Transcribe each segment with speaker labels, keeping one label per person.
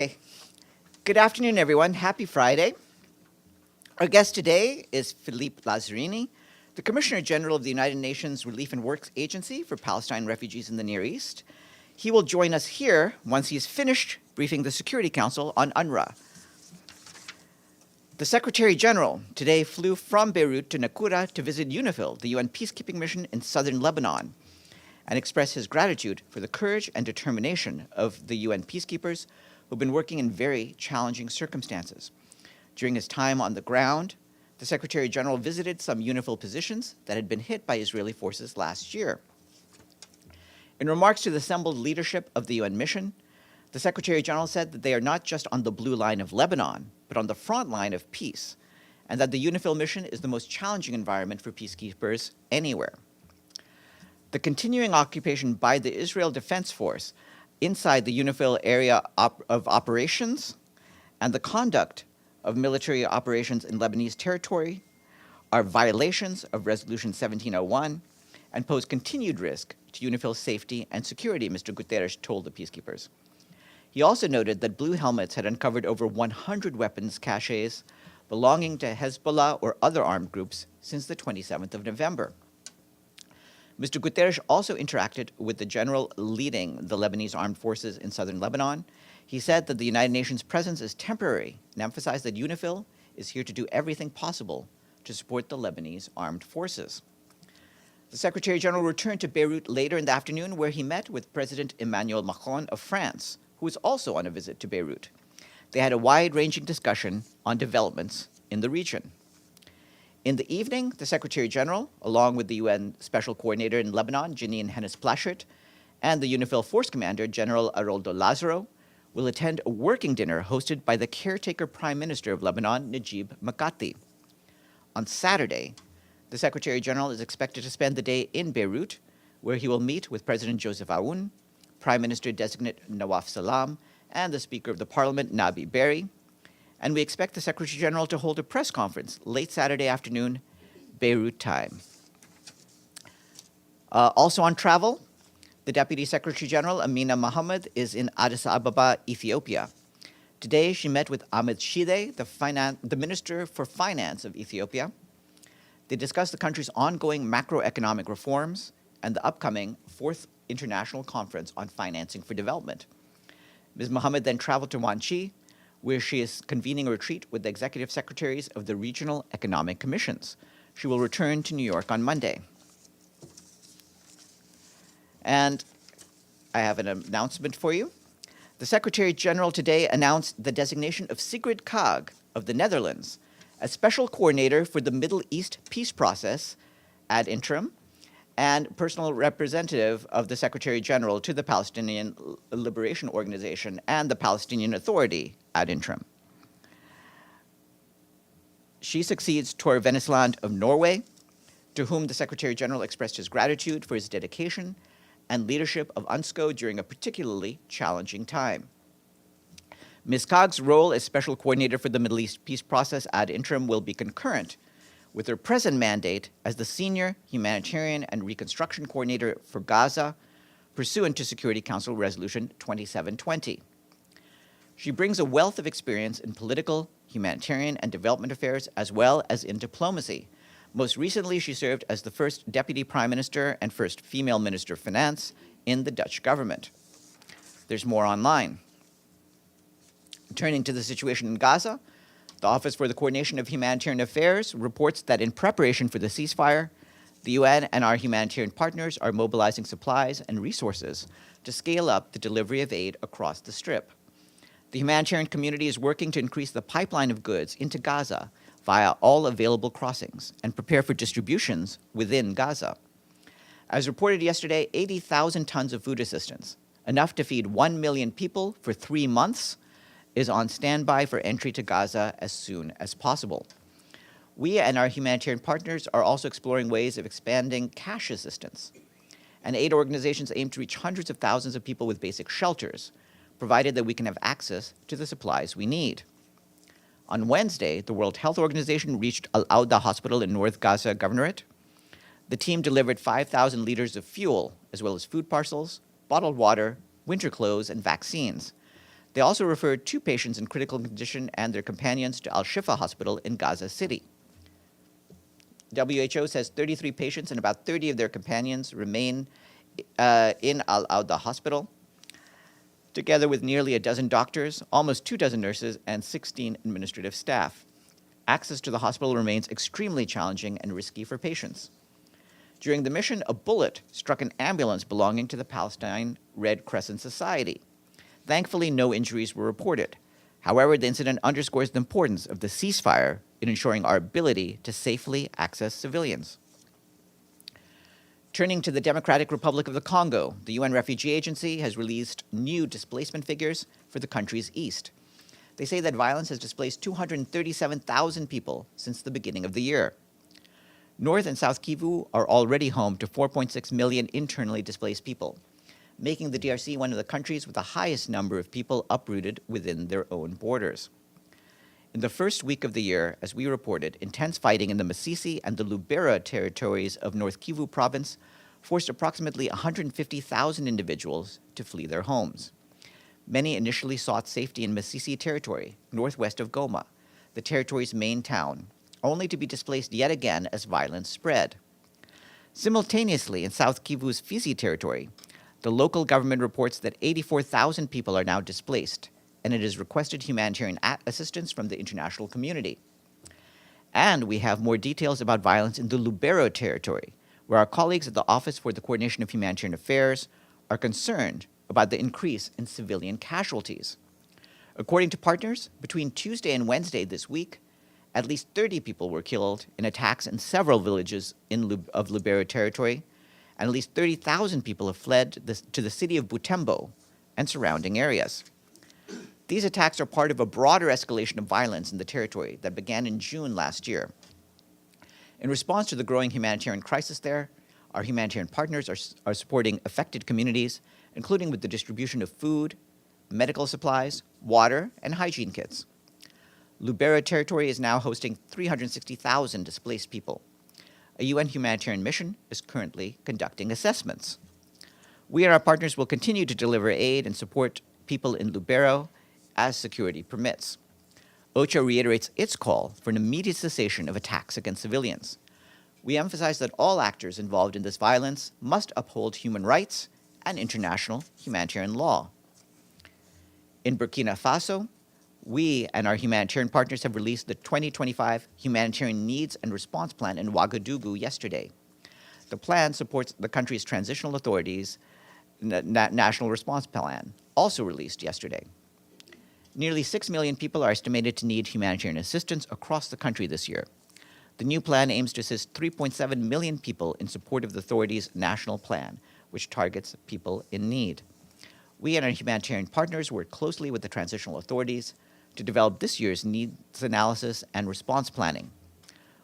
Speaker 1: Hey, good afternoon, everyone. Happy Friday. Our guest today is Philippe Lazzarini, the Commissioner General of the United Nations Relief and Works Agency for Palestine refugees in the Near East. He will join us here once he's finished briefing the Security Council on UNRWA. The Secretary General today flew from Beirut to Naqoura to visit UNIFIL, the UN peacekeeping mission in southern Lebanon, and express his gratitude for the courage and determination of the UN peacekeepers who've been working in very challenging circumstances. During his time on the ground, the Secretary General visited some UNIFIL positions that had been hit by Israeli forces last year. In remarks to the assembled leadership of the UN mission, the Secretary General said that they are not just on the Blue Line of Lebanon, but on the front line of peace, and that the UNIFIL mission is the most challenging environment for peacekeepers anywhere. The continuing occupation by the Israel Defense Force inside the UNIFIL area of operations and the conduct of military operations in Lebanese territory are violations of Resolution 1701 and pose continued risk to UNIFIL's safety and security, Mr. Guterres told the peacekeepers. He also noted that Blue Helmets had uncovered over 100 weapons caches belonging to Hezbollah or other armed groups since the 27th of November. Mr. Guterres also interacted with the general leading the Lebanese armed forces in southern Lebanon. He said that the United Nations presence is temporary and emphasized that UNIFIL is here to do everything possible to support the Lebanese armed forces. The Secretary General returned to Beirut later in the afternoon, where he met with President Emmanuel Macron of France, who was also on a visit to Beirut. They had a wide-ranging discussion on developments in the region. In the evening, the Secretary General, along with the UN Special Coordinator in Lebanon, Janine Hennis-Plasschaert, and the UNIFIL Force Commander, General Aroldo Lazaro, will attend a working dinner hosted by the caretaker Prime Minister of Lebanon, Najib Mikati. On Saturday, the Secretary General is expected to spend the day in Beirut, where he will meet with President Joseph Aoun, Prime Minister-designate Nawaf Salam, and the Speaker of the Parliament, Nabi Berri. And we expect the Secretary General to hold a press conference late Saturday afternoon, Beirut time. Also on travel, the Deputy Secretary General, Amina Mohammed, is in Addis Ababa, Ethiopia. Today, she met with Ahmed Shide, the Minister for Finance of Ethiopia. They discussed the country's ongoing macroeconomic reforms and the upcoming 4th International Conference on Financing for Development. Ms. Mohammed then traveled to Wanchi, where she is convening a retreat with the executive secretaries of the regional economic commissions. She will return to New York on Monday. And I have an announcement for you. The Secretary General today announced the designation of Sigrid Kaag of the Netherlands as Special Coordinator for the Middle East Peace Process ad interim and personal representative of the Secretary General to the Palestinian Liberation Organization and the Palestinian Authority ad interim. She succeeds Tor Vennesland of Norway, to whom the Secretary General expressed his gratitude for his dedication and leadership of UNSCO during a particularly challenging time. Ms. Kaag's role as Special Coordinator for the Middle East Peace Process ad interim will be concurrent with her present mandate as the Senior Humanitarian and Reconstruction Coordinator for Gaza, pursuant to Security Council Resolution 2720. She brings a wealth of experience in political, humanitarian, and development affairs, as well as in diplomacy. Most recently, she served as the first Deputy Prime Minister and first female Minister of Finance in the Dutch government. There's more online. Turning to the situation in Gaza, the Office for the Coordination of Humanitarian Affairs reports that in preparation for the ceasefire, the UN and our humanitarian partners are mobilizing supplies and resources to scale up the delivery of aid across the Strip. The humanitarian community is working to increase the pipeline of goods into Gaza via all available crossings and prepare for distributions within Gaza. As reported yesterday, 80,000 tons of food assistance, enough to feed 1 million people for 3 months, is on standby for entry to Gaza as soon as possible. We and our humanitarian partners are also exploring ways of expanding cash assistance. And aid organizations aim to reach hundreds of thousands of people with basic shelters, provided that we can have access to the supplies we need. On Wednesday, the World Health Organization reached Al-Auda Hospital in North Gaza Governorate. The team delivered 5,000 liters of fuel, as well as food parcels, bottled water, winter clothes, and vaccines. They also referred 2 patients in critical condition and their companions to Al-Shifa Hospital in Gaza City. WHO says 33 patients and about 30 of their companions remain in Al-Auda Hospital, together with nearly a dozen doctors, almost 2 dozen nurses, and 16 administrative staff. Access to the hospital remains extremely challenging and risky for patients. During the mission, a bullet struck an ambulance belonging to the Palestine Red Crescent Society. Thankfully, no injuries were reported. However, the incident underscores the importance of the ceasefire in ensuring our ability to safely access civilians. Turning to the Democratic Republic of the Congo, the UN Refugee Agency has released new displacement figures for the country's east. They say that violence has displaced 237,000 people since the beginning of the year. North and South Kivu are already home to 4.6 million internally displaced people, making the DRC one of the countries with the highest number of people uprooted within their own borders. In the first week of the year, as we reported, intense fighting in the Masisi and the Lubero territories of North Kivu province forced approximately 150,000 individuals to flee their homes. Many initially sought safety in Masisi territory, northwest of Goma, the territory's main town, only to be displaced yet again as violence spread. Simultaneously, in South Kivu's Fizi territory, the local government reports that 84,000 people are now displaced, and it has requested humanitarian assistance from the international community. And we have more details about violence in the Lubero territory, where our colleagues at the Office for the Coordination of Humanitarian Affairs are concerned about the increase in civilian casualties. According to partners, between Tuesday and Wednesday this week, at least 30 people were killed in attacks in several villages of Lubero territory, and at least 30,000 people have fled to the city of Butembo and surrounding areas. These attacks are part of a broader escalation of violence in the territory that began in June last year. In response to the growing humanitarian crisis there, our humanitarian partners are supporting affected communities, including with the distribution of food, medical supplies, water, and hygiene kits. Lubero territory is now hosting 360,000 displaced people. A UN humanitarian mission is currently conducting assessments. We and our partners will continue to deliver aid and support people in Lubero as security permits. OCHA reiterates its call for an immediate cessation of attacks against civilians. We emphasize that all actors involved in this violence must uphold human rights and international humanitarian law. In Burkina Faso, we and our humanitarian partners have released the 2025 Humanitarian Needs and Response Plan in Ouagadougou yesterday. The plan supports the country's transitional authorities' National Response Plan, also released yesterday. Nearly 6 million people are estimated to need humanitarian assistance across the country this year. The new plan aims to assist 3.7 million people in support of the authorities' national plan, which targets people in need. We and our humanitarian partners work closely with the transitional authorities to develop this year's needs analysis and response planning.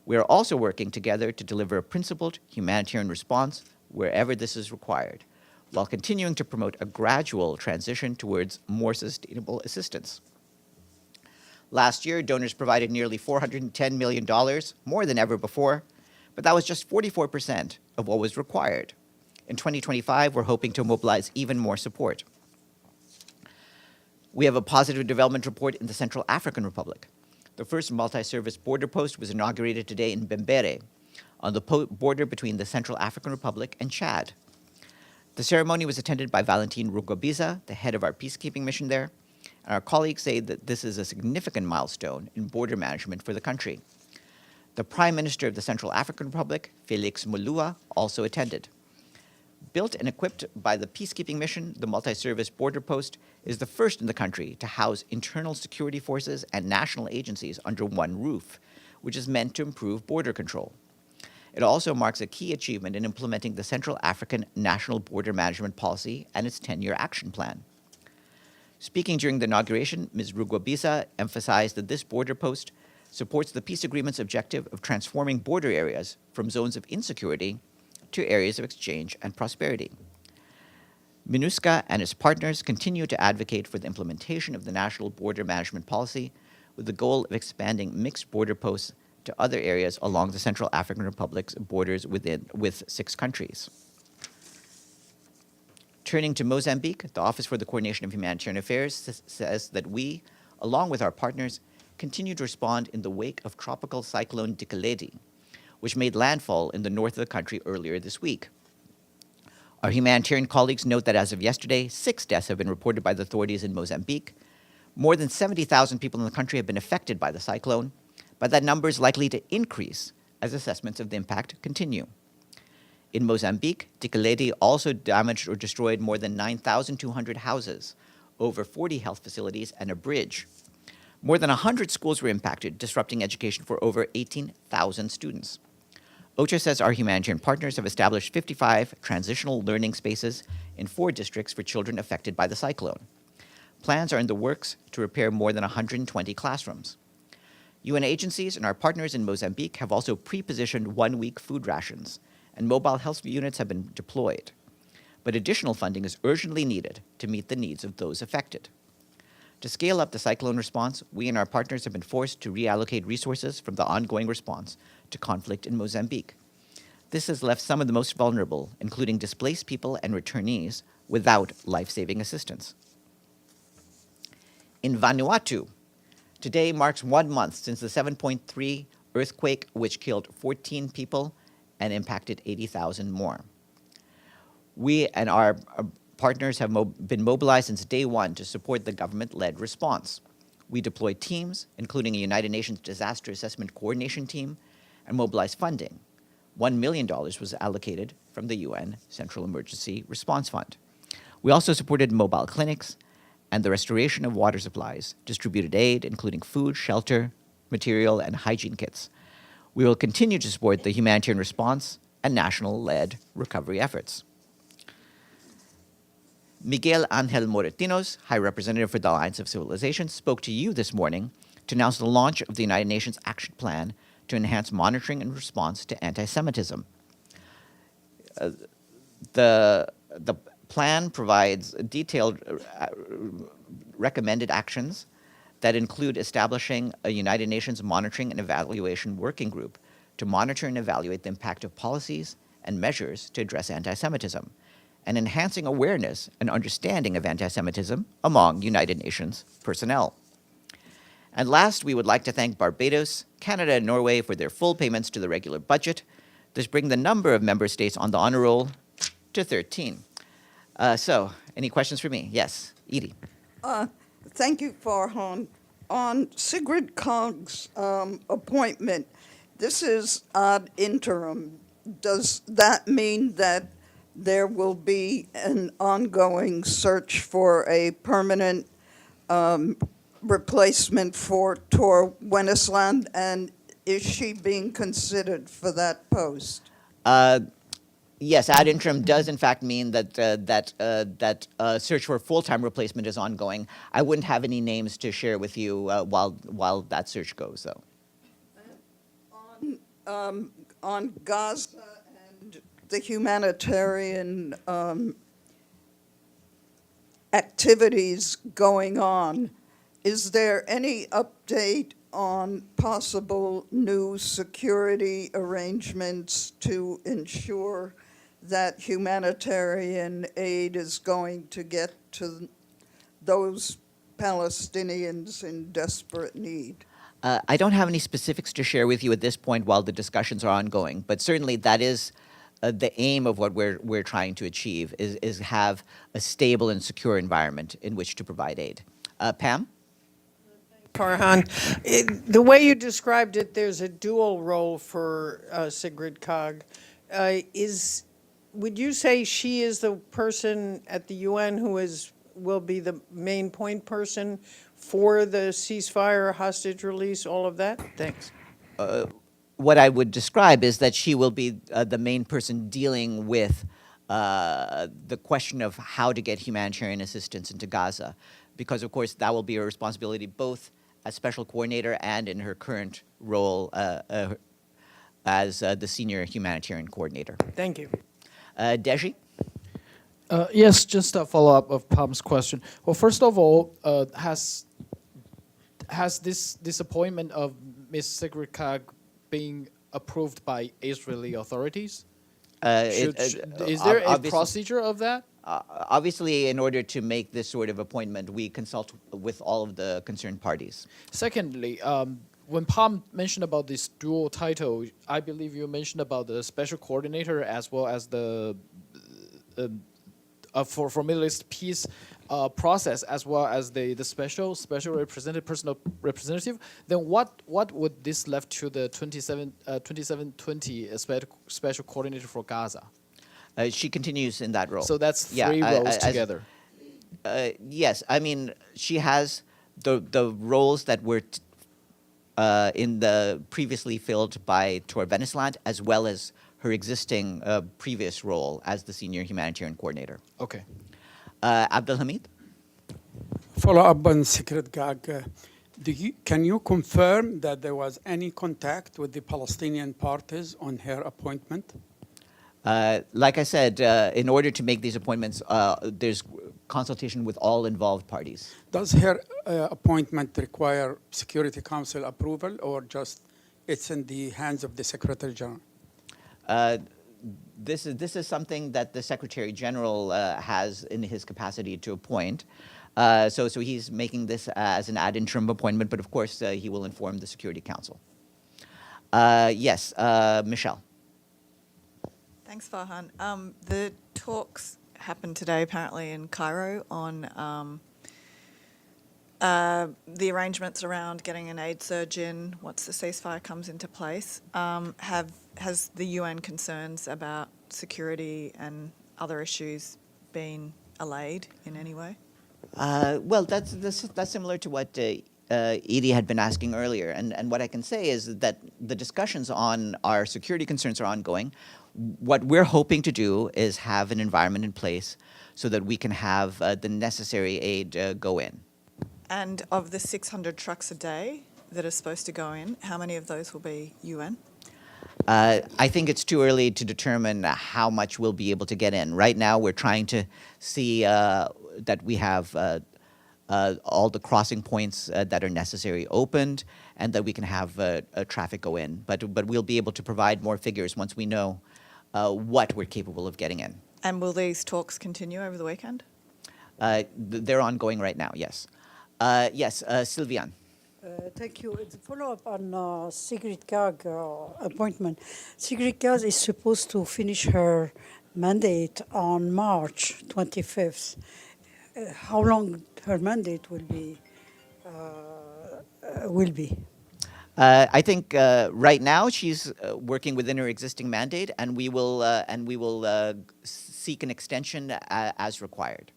Speaker 1: We are also working together to deliver a principled humanitarian response wherever this is required, while continuing to promote a gradual transition towards more sustainable assistance. Last year, donors provided nearly $410 million, more than ever before, but that was just 44% of what was required. In 2025, we're hoping to mobilize even more support. We have a positive development report in the Central African Republic. The first multi-service border post was inaugurated today in Bembere, on the border between the Central African Republic and Chad. The ceremony was attended by Valentine Rugwabiza, the head of our peacekeeping mission there, and our colleagues say that this is a significant milestone in border management for the country. The Prime Minister of the Central African Republic, Felix Mulua, also attended. Built and equipped by the peacekeeping mission, the multi-service border post is the first in the country to house internal security forces and national agencies under one roof, which is meant to improve border control. It also marks a key achievement in implementing the Central African National Border Management Policy and its 10-year action plan. Speaking during the inauguration, Ms. Rugwabiza emphasized that this border post supports the peace agreement's objective of transforming border areas from zones of insecurity to areas of exchange and prosperity. MINUSCA and its partners continue to advocate for the implementation of the National Border Management Policy with the goal of expanding mixed border posts to other areas along the Central African Republic's borders with 6 countries. Turning to Mozambique, the Office for the Coordination of Humanitarian Affairs says that we, along with our partners, continue to respond in the wake of tropical cyclone Dikeledi, which made landfall in the north of the country earlier this week. Our humanitarian colleagues note that as of yesterday, 6 deaths have been reported by the authorities in Mozambique. More than 70,000 people in the country have been affected by the cyclone, but that number is likely to increase as assessments of the impact continue. In Mozambique, Dikeledi also damaged or destroyed more than 9,200 houses, over 40 health facilities, and a bridge. More than 100 schools were impacted, disrupting education for over 18,000 students. OCHA says our humanitarian partners have established 55 transitional learning spaces in 4 districts for children affected by the cyclone. Plans are in the works to repair more than 120 classrooms. UN agencies and our partners in Mozambique have also pre-positioned 1-week food rations, and mobile health units have been deployed. But additional funding is urgently needed to meet the needs of those affected. To scale up the cyclone response, we and our partners have been forced to reallocate resources from the ongoing response to conflict in Mozambique. This has left some of the most vulnerable, including displaced people and returnees, without life-saving assistance. In Vanuatu, today marks 1 month since the 7.3 earthquake, which killed 14 people and impacted 80,000 more. We and our partners have been mobilized since day one to support the government-led response. We deployed teams, including a United Nations Disaster Assessment Coordination Team, and mobilized funding. $1 million was allocated from the UN Central Emergency Response Fund. We also supported mobile clinics and the restoration of water supplies, distributed aid, including food, shelter, material, and hygiene kits. We will continue to support the humanitarian response and national-led recovery efforts. Miguel Angel Moretinos, High Representative for the Alliance of Civilizations, spoke to you this morning to announce the launch of the United Nations Action Plan to enhance monitoring and response to anti-Semitism. The plan provides detailed recommended actions that include establishing a United Nations Monitoring and Evaluation Working Group to monitor and evaluate the impact of policies and measures to address anti-Semitism, and enhancing awareness and understanding of anti-Semitism among United Nations personnel. And last, we would like to thank Barbados, Canada, and Norway for their full payments to the regular budget. This brings the number of member states on the honor roll to 13. So, any questions for me? Yes, Edie.
Speaker 2: Thank you, Farhan. On Sigrid Kaag's appointment, this is ad interim. Does that mean that there will be an ongoing search for a permanent replacement for Tor Wennesland, and is she being considered for that post?
Speaker 1: Yes, ad interim does in fact mean that that search for a full-time replacement is ongoing. I wouldn't have any names to share with you while that search goes, though.
Speaker 2: On Gaza and the humanitarian activities going on, is there any update on possible new security arrangements to ensure that humanitarian aid is going to get to those Palestinians in desperate need?
Speaker 1: I don't have any specifics to share with you at this point while the discussions are ongoing, but certainly that is the aim of what we're trying to achieve, is have a stable and secure environment in which to provide aid. Pam?
Speaker 3: Farhan, the way you described it, there's a dual role for Sigrid Kaag. Would you say she is the person at the UN who will be the main point person for the ceasefire, hostage release, all of that? Thanks.
Speaker 1: What I would describe is that she will be the main person dealing with the question of how to get humanitarian assistance into Gaza, because of course that will be her responsibility both as special coordinator and in her current role as the senior humanitarian coordinator.
Speaker 3: Thank you.
Speaker 1: Deji?
Speaker 4: Yes, just a follow-up of Pam's question. Well, first of all, has this appointment of Ms. Sigrid Kaag been approved by Israeli authorities? Is there a procedure of that?
Speaker 1: Obviously, in order to make this sort of appointment, we consult with all of the concerned parties.
Speaker 4: Secondly, when Palm mentioned about this dual title, I believe you mentioned about the special coordinator as well as the for Middle East peace process, as well as the special representative, personal representative. Then what would this left to the 2720 special coordinator for Gaza?
Speaker 1: She continues in that role.
Speaker 4: So that's
Speaker 1: Yeah,
Speaker 4: three roles together.
Speaker 1: Yes, I mean, she has the roles that were in the previously filled by Tor Venisland, as well as her existing previous role as the senior humanitarian coordinator.
Speaker 4: Okay.
Speaker 1: Abdul Hamid?
Speaker 5: Follow up on Secret Gag. Can you confirm that there was any contact with the Palestinian parties on her appointment?
Speaker 1: Like I said, in order to make these appointments, there's consultation with all involved parties.
Speaker 5: Does her appointment require Security Council approval, or just it's in the hands of the Secretary General?
Speaker 1: This is something that the Secretary General has in his capacity to appoint. So he's making this as an ad interim appointment, but of course he will inform the Security Council. Yes, Michelle.
Speaker 6: Thanks, Farhan. The talks happened today, apparently, in Cairo on the arrangements around getting an aid surge in once the ceasefire comes into place. Has the UN concerns about security and other issues been allayed in any way?
Speaker 1: Well, that's similar to what Edie had been asking earlier, and what I can say is that the discussions on our security concerns are ongoing. What we're hoping to do is have an environment in place so that we can have the necessary aid go in.
Speaker 6: And of the 600 trucks a day that are supposed to go in, how many of those will be UN?
Speaker 1: I think it's too early to determine how much we'll be able to get in. Right now, we're trying to see that we have all the crossing points that are necessary opened, and that we can have traffic go in. But we'll be able to provide more figures once we know what we're capable of getting in.
Speaker 6: And will these talks continue over the weekend?
Speaker 1: They're ongoing right now, yes. Yes, Sylviane.
Speaker 7: Thank you. It's a follow-up on Sigrid Kaag appointment. Sigrid Kaag is supposed to finish her mandate on March 25th. How long her mandate will be?
Speaker 1: I think right now she's working within her existing mandate, and we will seek an extension as required.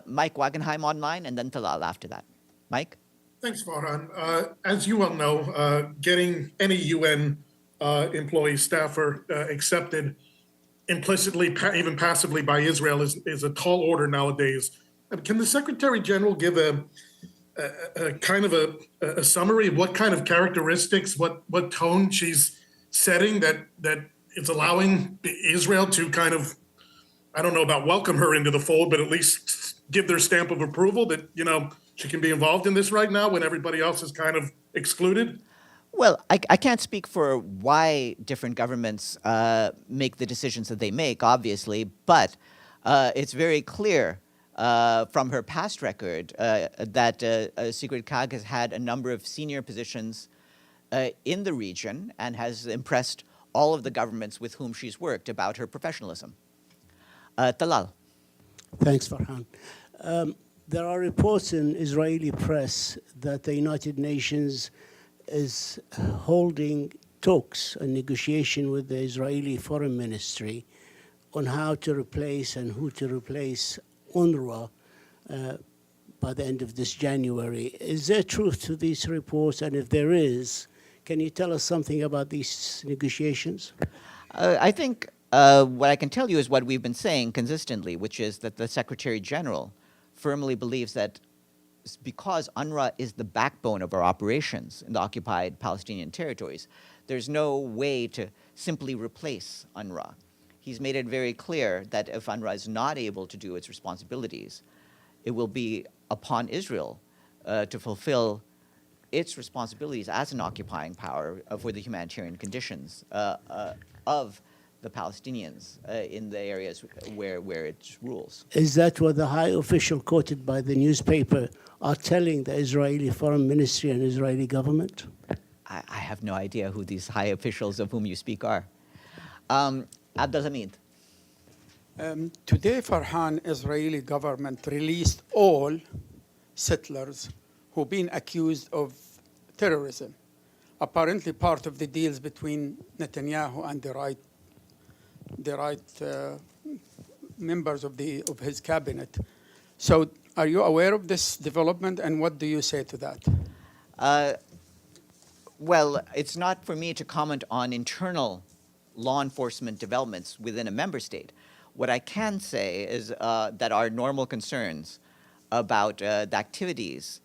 Speaker 1: Mike Wagenheim online, and then Talal after that. Mike?
Speaker 8: Thanks, Farhan. As you well know, getting any UN employee, staffer accepted implicitly, even passively by Israel is a tall order nowadays. Can the Secretary General give a kind of a summary of what kind of characteristics, what tone she's setting that is allowing Israel to kind of, I don't know about welcome her into the fold, but at least give their stamp of approval that, she can be involved in this right now when everybody else is kind of excluded?
Speaker 1: Well, I can't speak for why different governments make the decisions that they make, obviously, but it's very clear from her past record that Sigrid Kaag has had a number of senior positions in the region and has impressed all of the governments with whom she's worked about her professionalism. Talal.
Speaker 9: Thanks, Farhan. There are reports in Israeli press that the United Nations is holding talks and negotiation with the Israeli Foreign Ministry on how to replace and who to replace UNRWA by the end of this January. Is there truth to these reports? And if there is, can you tell us something about these negotiations?
Speaker 1: I think what I can tell you is what we've been saying consistently, which is that the Secretary General firmly believes that because UNRWA is the backbone of our operations in the occupied Palestinian territories, there's no way to simply replace UNRWA. He's made it very clear that if UNRWA is not able to do its responsibilities, it will be upon Israel to fulfill its responsibilities as an occupying power for the humanitarian conditions of the Palestinians in the areas where it rules.
Speaker 9: Is that what the high official quoted by the newspaper are telling the Israeli Foreign Ministry and Israeli government?
Speaker 1: I have no idea who these high officials of whom you speak are. Abdelhamid.
Speaker 5: Today, Farhan, Israeli government released all settlers who've been accused of terrorism. Apparently part of the deals between Netanyahu and the right members of his cabinet. So are you aware of this development, and what do you say to that?
Speaker 1: Well, it's not for me to comment on internal law enforcement developments within a member state. What I can say is that our normal concerns about the activities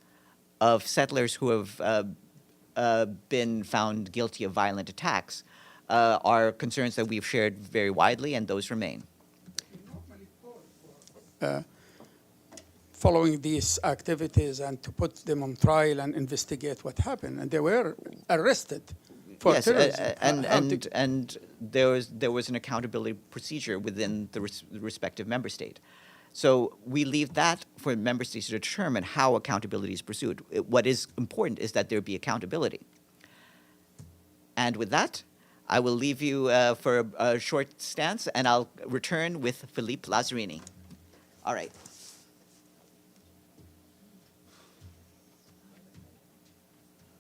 Speaker 1: of settlers who have been found guilty of violent attacks are concerns that we've shared very widely, and those remain.
Speaker 5: Following these activities and to put them on trial and investigate what happened, and they were arrested for
Speaker 1: Yes,
Speaker 5: terrorism.
Speaker 1: and there was an accountability procedure within the respective member state. So we leave that for member states to determine how accountability is pursued. What is important is that there be accountability. And with that, I will leave you for a short stance, and I'll return with Philippe Lazzarini. All right.